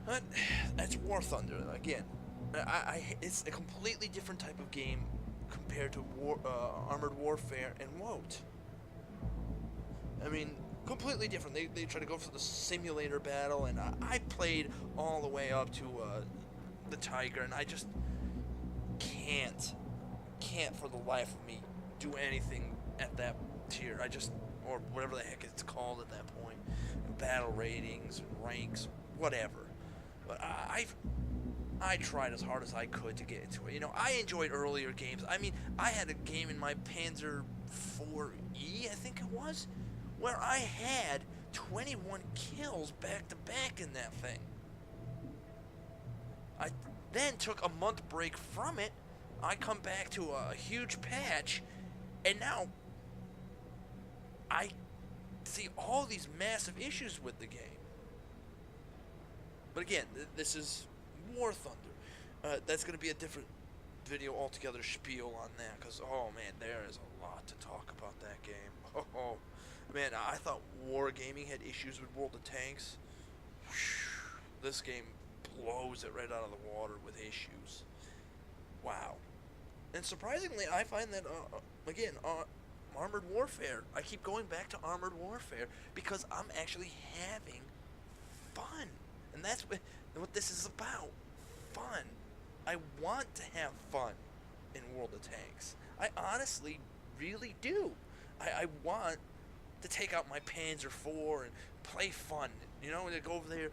But that's War Thunder again. It's a completely different type of game compared to Armored Warfare and WoT. I mean, completely different. They try to go for the simulator battle, and I played all the way up to the Tiger, and I just can't for the life of me do anything at that tier. Or whatever the heck it's called at that point, battle ratings, ranks, whatever. But I tried as hard as I could to get into it. You know, I enjoyed earlier games. I mean, I had a game in my Panzer 4E, I think it was, where I had 21 kills back to back in that thing. I then took a month break from it. I come back to a huge patch, and now I see all these massive issues with the game. But again, this is War Thunder. That's going to be a different video altogether, spiel on that, because, oh man, there is a lot to talk about that game. Oh, man, I thought Wargaming had issues with World of Tanks. This game blows it right out of the water with issues. Wow. And surprisingly, I find that, again, Armored Warfare, I keep going back to Armored Warfare because I'm actually having fun. And that's what this is about. Fun. I want to have fun in World of Tanks. I honestly really do. I want to take out my Panzer IV and play fun. You know, to go over there,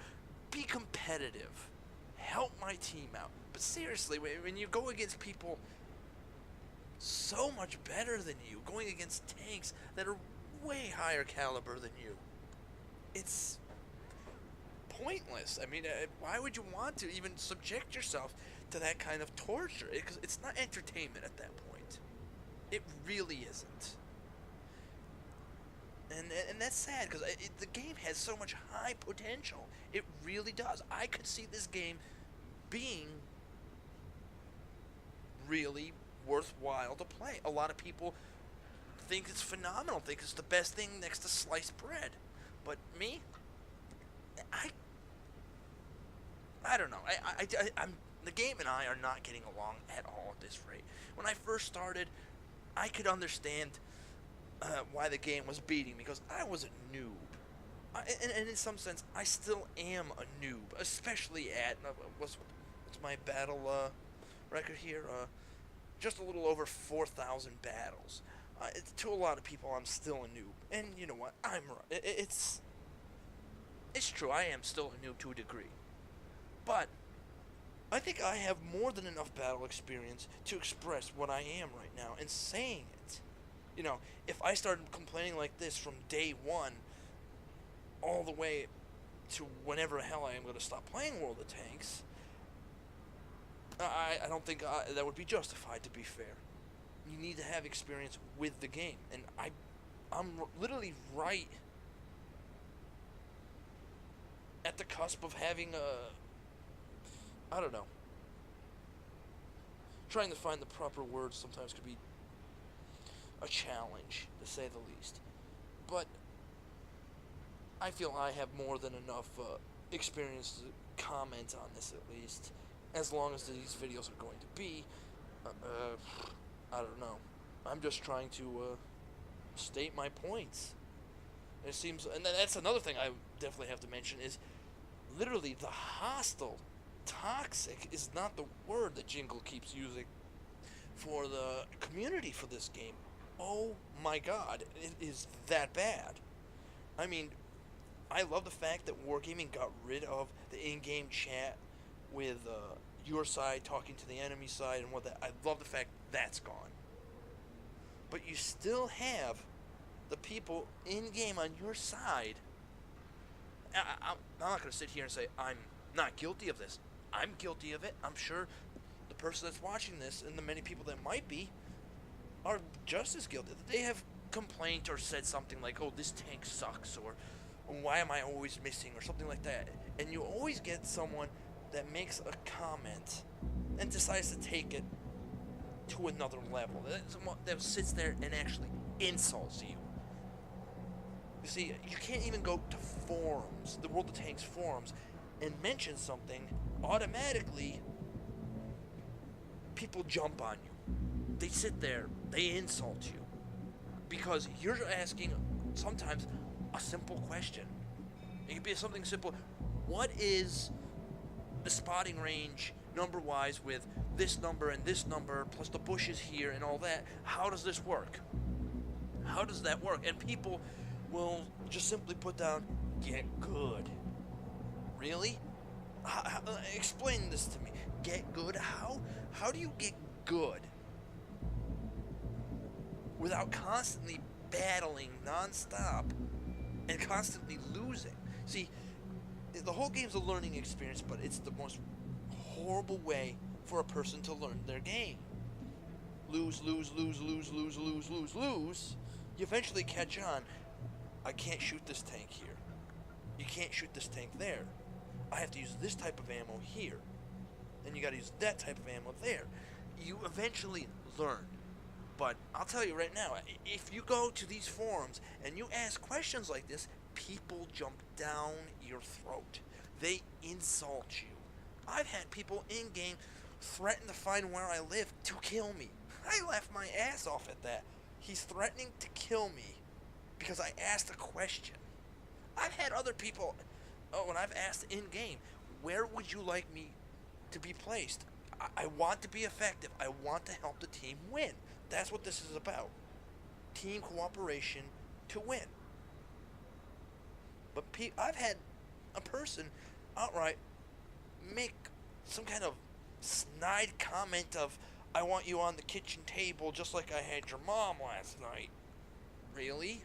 be competitive, help my team out. But seriously, when you go against people so much better than you, going against tanks that are way higher caliber than you, it's pointless. I mean, why would you want to even subject yourself to that kind of torture? Because it's not entertainment at that point. It really isn't. And that's sad, because the game has so much high potential. It really does. I could see this game being really worthwhile to play. A lot of people think it's phenomenal, think it's the best thing next to sliced bread. But me, I don't know. I'm the game and I are not getting along at all at this rate. When I first started, I could understand why the game was beating me, because I was a noob. And in some sense, I still am a noob, especially at what's my battle record here? Just a little over 4,000 battles. To a lot of people, I'm still a noob, and you know what? I'm right. It's true. I am still a noob to a degree, but I think I have more than enough battle experience to express what I am right now and saying it. You know, if I started complaining like this from day one, all the way to whenever the hell I am going to stop playing World of Tanks, I don't think that would be justified, to be fair. You need to have experience with the game, and I'm literally right at the cusp of having I don't know. Trying to find the proper words sometimes could be a challenge, to say the least. But I feel I have more than enough experience to comment on this, at least, as long as these videos are going to be. I don't know. I'm just trying to state my points. It seems, and that's another thing I definitely have to mention, is literally the hostile, toxic is not the word that Jingle keeps using for the community for this game. Oh my god, it is that bad. I mean, I love the fact that Wargaming got rid of the in-game chat with your side talking to the enemy side and what that. I love the fact that's gone. But you still have the people in-game on your side. I'm not going to sit here and say I'm not guilty of this. I'm guilty of it. I'm sure the person that's watching this, and the many people that might be, are just as guilty. They have complained or said something like, oh, this tank sucks, or why am I always missing, or something like that. And you always get someone that makes a comment and decides to take it to another level. That sits there and actually insults you. You see, you can't even go to forums, the World of Tanks forums, and mention something, automatically people jump on you. They sit there, they insult you. Because you're asking sometimes a simple question. It could be something simple. What is the spotting range number-wise with this number and this number, plus the bushes here and all that? How does this work? How does that work? And people will just simply put down, get good. Really? Explain this to me. Get good? How do you get good without constantly battling nonstop and constantly losing? See, the whole game's a learning experience, but it's the most horrible way for a person to learn their game. Lose, lose, lose, lose, lose, lose, lose, lose. You eventually catch on. I can't shoot this tank here. You can't shoot this tank there. I have to use this type of ammo here. Then you gotta use that type of ammo there. You eventually learn. But I'll tell you right now, if you go to these forums and you ask questions like this, people jump down your throat. They insult you. I've had people in-game threaten to find where I live to kill me. I laughed my ass off at that. He's threatening to kill me because I asked a question. I've had other people, when I've asked in-game, where would you like me to be placed? I want to be effective. I want to help the team win. That's what this is about. Team cooperation to win. But I've had a person outright make some kind of snide comment of, I want you on the kitchen table just like I had your mom last night. Really?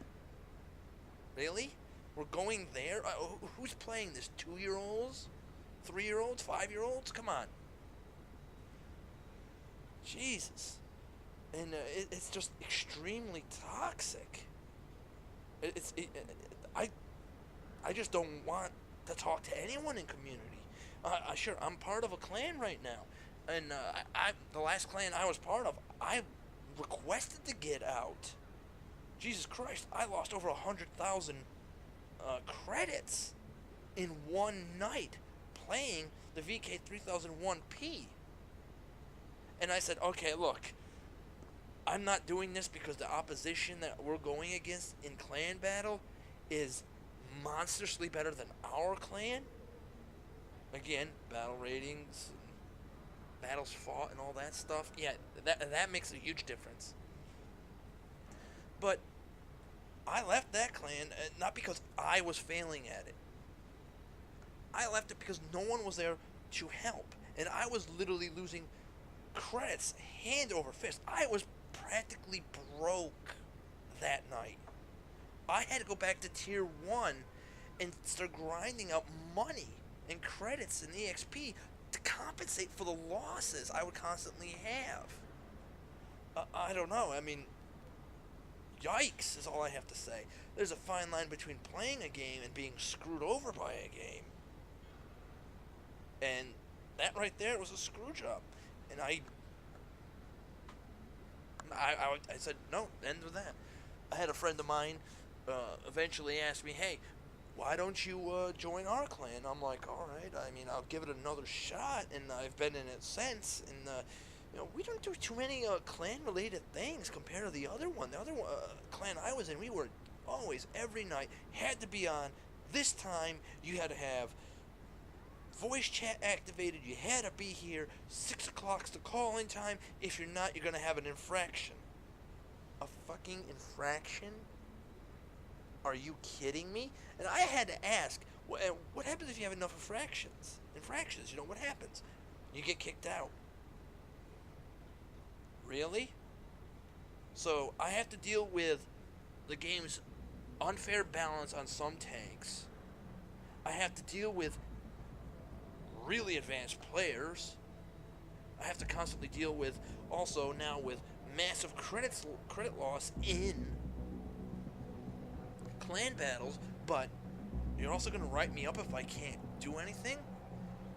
Really? We're going there? Who's playing this? 2-year-olds? 3-year-olds? 5-year-olds? Come on. Jesus. And it's just extremely toxic. I just don't want to talk to anyone in community. Sure, I'm part of a clan right now. And the last clan I was part of, I requested to get out. Jesus Christ, I lost over 100,000 credits in one night playing the VK3001P. And I said, okay, look, I'm not doing this because the opposition that we're going against in clan battle is monstrously better than our clan. Again, battle ratings, battles fought and all that stuff. Yeah, that makes a huge difference. But I left that clan not because I was failing at it. I left it because no one was there to help. And I was literally losing credits hand over fist. I was practically broke that night. I had to go back to tier 1 and start grinding up money and credits and EXP to compensate for the losses I would constantly have. I don't know. I mean, yikes is all I have to say. There's a fine line between playing a game and being screwed over by a game. And that right there was a screw job. And I said, no, end with that. I had a friend of mine eventually ask me, hey, why don't you join our clan? I'm like, all right, I mean, I'll give it another shot, and I've been in it since, and we don't do too many clan-related things compared to the other one. The other clan I was in, we were always, every night, had to be on. This time, you had to have voice chat activated, you had to be here, 6 o'clock's the call-in time. If you're not, you're going to have an infraction. A fucking infraction? Are you kidding me? And I had to ask, what happens if you have enough infractions? Infractions, what happens? You get kicked out. Really? So, I have to deal with the game's unfair balance on some tanks. I have to deal with really advanced players. I have to constantly deal with, also now with massive credit loss in clan battles, but you're also going to write me up if I can't do anything?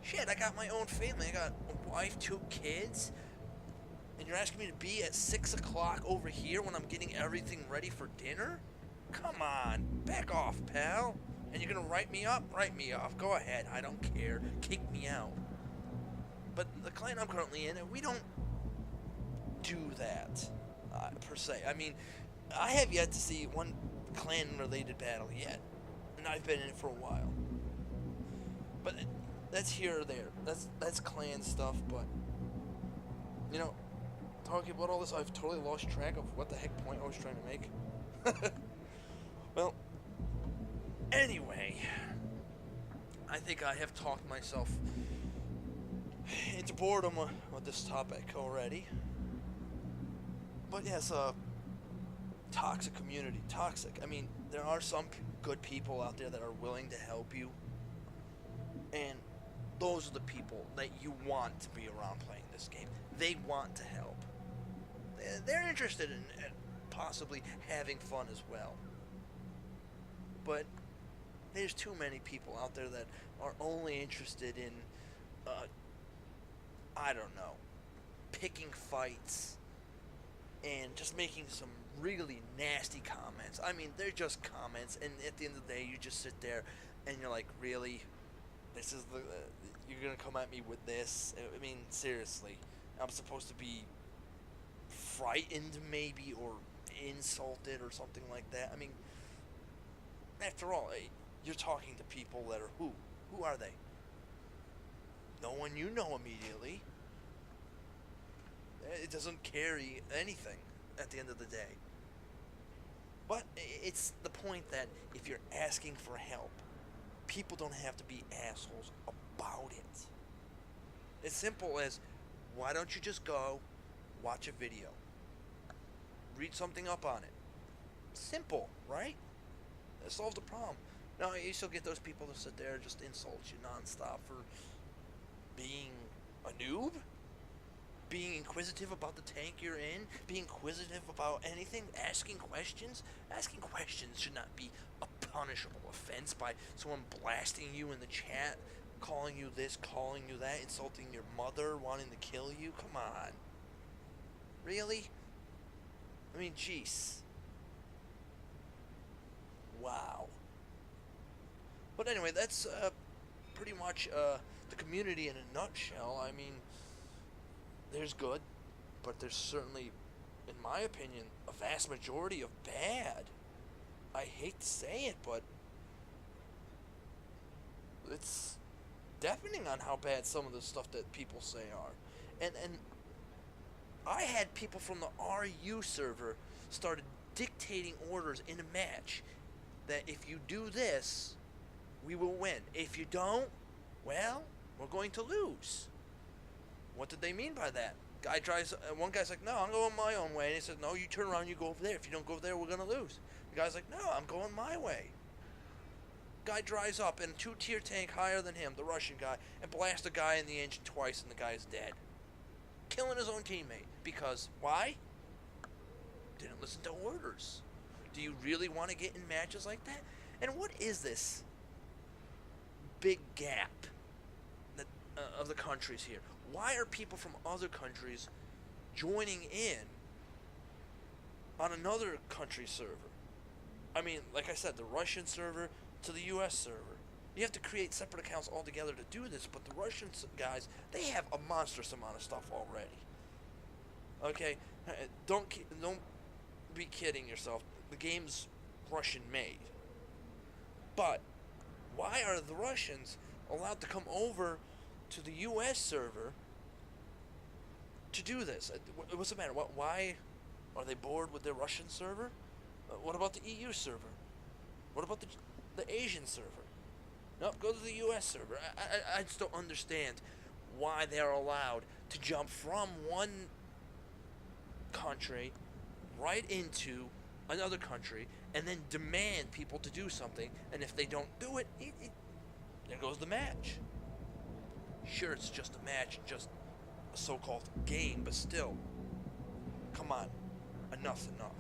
Shit, I got my own family. I got a wife, 2 kids, and you're asking me to be at 6 o'clock over here when I'm getting everything ready for dinner? Come on, back off, pal. And you're gonna write me up? Write me off. Go ahead. I don't care. Kick me out. But the clan I'm currently in, we don't do that, per se. I mean, I have yet to see one clan-related battle yet. And I've been in it for a while. But that's here or there. That's clan stuff, but... You know, talking about all this, I've totally lost track of what the heck point I was trying to make. Well, anyway, I think I have talked myself into boredom with this topic already. But yes, toxic community. Toxic. I mean, there are some good people out there that are willing to help you. And those are the people that you want to be around playing this game. They want to help. They're interested in possibly having fun as well. But there's too many people out there that are only interested in, I don't know, picking fights and just making some really nasty comments. I mean, they're just comments, and at the end of the day, you just sit there and you're like, really? This is the... you're gonna come at me with this? I mean, seriously. I'm supposed to be frightened, maybe, or insulted or something like that. I mean, after all, you're talking to people that are who? Who are they? No one you know immediately. It doesn't carry anything at the end of the day. But it's the point that if you're asking for help, people don't have to be assholes about it. It's simple as, why don't you just go watch a video? Read something up on it. Simple, right? Solve the problem. Now, you still get those people to sit there and just insult you nonstop for being a noob? Being inquisitive about the tank you're in? Being inquisitive about anything? Asking questions? Asking questions should not be a punishable offense by someone blasting you in the chat, calling you this, calling you that, insulting your mother, wanting to kill you. Come on. Really? I mean, jeez. Wow. But anyway, that's pretty much the community in a nutshell. I mean, there's good, but there's certainly, in my opinion, a vast majority of bad. I hate to say it, but it's deafening on how bad some of the stuff that people say are. And I had people from the RU server started dictating orders in a match that if you do this, we will win. If you don't, well, we're going to lose. What did they mean by that? One guy's like, no, I'm going my own way. And he said, no, you turn around, you go over there. If you don't go over there, we're going to lose. The guy's like, no, I'm going my way. Guy drives up in a 2-tier tank higher than him, the Russian guy, and blasts the guy in the engine twice, and the guy's dead. Killing his own teammate. Because, why? Didn't listen to orders. Do you really want to get in matches like that? And what is this big gap that, of the countries here? Why are people from other countries joining in on another country server? I mean, like I said, the Russian server to the US server. You have to create separate accounts altogether to do this, but the Russian guys, they have a monstrous amount of stuff already. Okay? Don't be kidding yourself. The game's Russian made. But why are the Russians allowed to come over to the US server to do this? What's the matter? Why are they bored with their Russian server? What about the EU server? What about the Asian server? No, go to the US server. I just don't understand why they're allowed to jump from one country right into another country and then demand people to do something, and if they don't do it, there goes the match. Sure, it's just a match, just a so-called game, but still, come on, enough's enough.